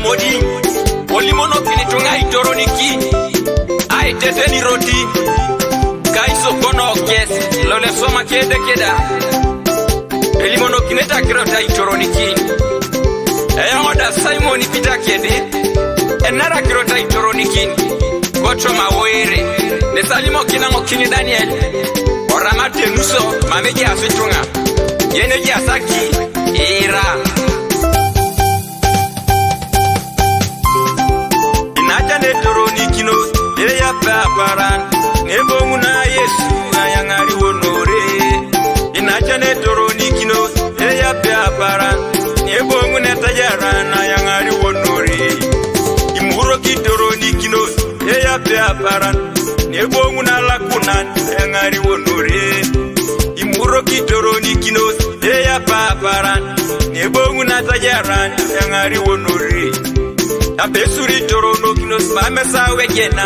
bodi olimono kinitunga itoroniki ai teteni roti kaiso kono kes lole soma kede keda elimono kineta kirota itoroniki oda Simon Peter kede enara kirota itoroniki kocho mawere nesalimo kinango kini Daniel oramate nuso mameji asitunga yeneji asaki ira inachane toroniki no eya paparan nebonguna Yesu ayangari wonore inachane toroniki no eya paparan nebonguna tajarana ayangari wonore imuro kitoroniki no eya paparan nebonguna lakunan ayangari wonore imuro kitoroniki no eya paparan nebonguna tajarana ayangari wonore abesuri toroniki no mamesa wegena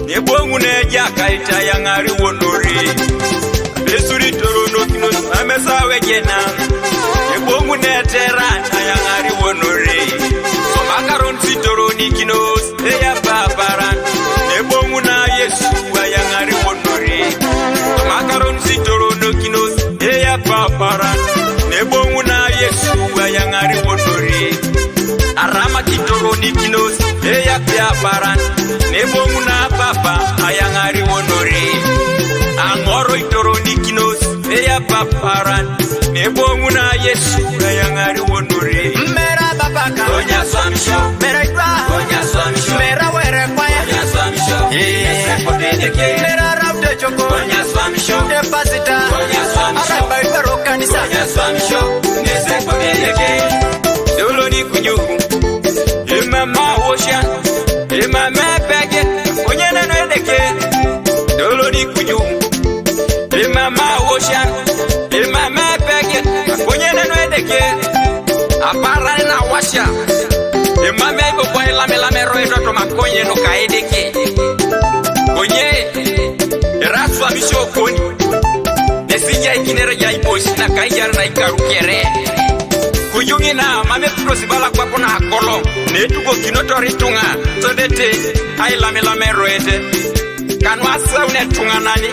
nebongune jakaita yangari wonori besuri torono kinos amesa wegena nebongune terana yangari wonori so makaron sitoroni kinos eya paparan nebonguna Yesu yangari wonori so makaron sitorono kinos eya paparan nebonguna Yesu yangari wonori arama kitoroni kinos eya paparan nebonguna papa ayangari wonori angoro itoroni kinos eya paparan nebonguna Yesu ayangari wonori mera babaka onya swamsho mera kwa onya swamsho mera were kwa onya swamsho yesekodeke mera rabde choko onya swamsho depasita onya swamsho araba itaro kanisa onya swamsho yesekodeke doloni kujuku imama wosha imama pege onyene no edeke doloni kuju imama wosha imama pege onyene no edeke apara na washa imama ibo kwa la roedo to makonye no kaedeke konye raswa bishokoni nesija ikinere ya ibosi na kaijara na ikarukere kujungi na mame prosibala kwa kuna akolo netuko kinotori tunga todete ai lame roete kanwasa unetunga nani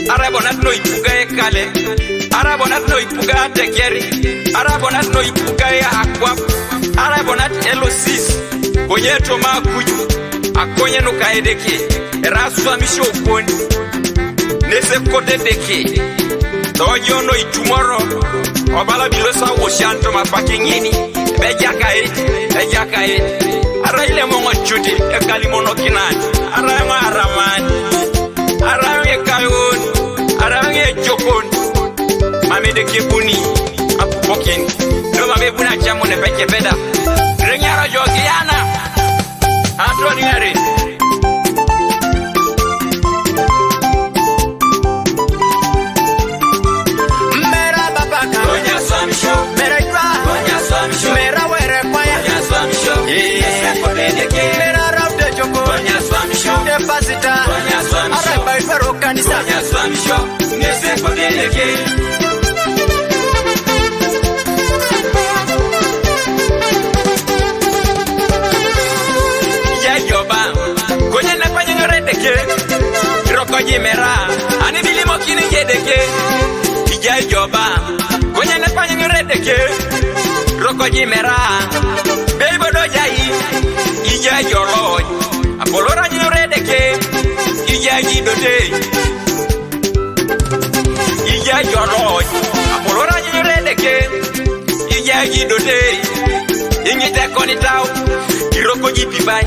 arabonat no ipuga ekale arabonat no ipuga tekeri arabonat no ipuga ya akwa arabonat elosis konyeto makuju akonye no kaedeke eraswa misho koni nese kote deke tojo no itumoro obala bilosa woshanto mapakingini bejaka e araile mongo chuti ekali mono kinani arama aramani arawe kayon arawe jokon mamede kibuni apupokin no mame buna chamo ne peke beda renyaro jogiana Anthony Harry mera were kwa mera rabde choko depasita araba itaro kanisa yayoba konye na kwa nyoredeke rokoji mera ani bilimo kini jedeke yayoba konye na kwa nyoredeke rokoji mera beibo do jayi ija yoro apolora nyoredeke ija yidote ija yoro apolora nyoredeke ija yidote ingite konitao irokoji pibai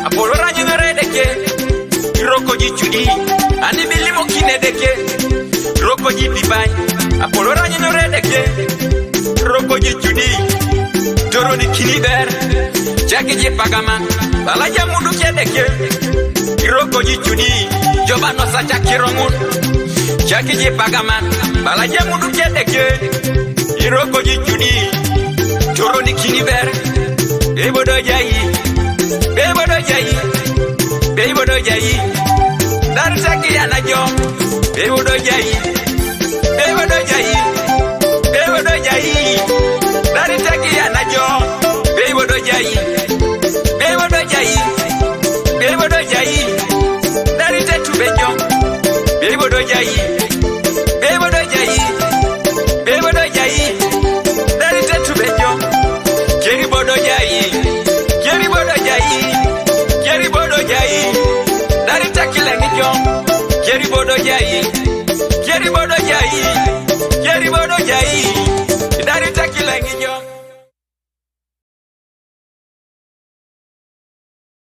apolora nyoredeke irokoji chudi ani bilimo kinedeke rokoji pibai apolora nyoredeke rokoji chudi toroni kiniber chakije pagama balaja mundu kedeke rokoji chudi jobano sacha kirongun chakije pagama balaja mundu kedeke rokoji chudi toroni kiniber bebodo jayi dar saki anajo bebodo jayi dari taki anajo beibo do jayi jai dari tetu bejo bebodo jai bebodo jai bebodo jai dari tetu bejo keri bodo jai keri bodo jai keri bodo jai dari takile ngijo keri bodo jai keri bodo jai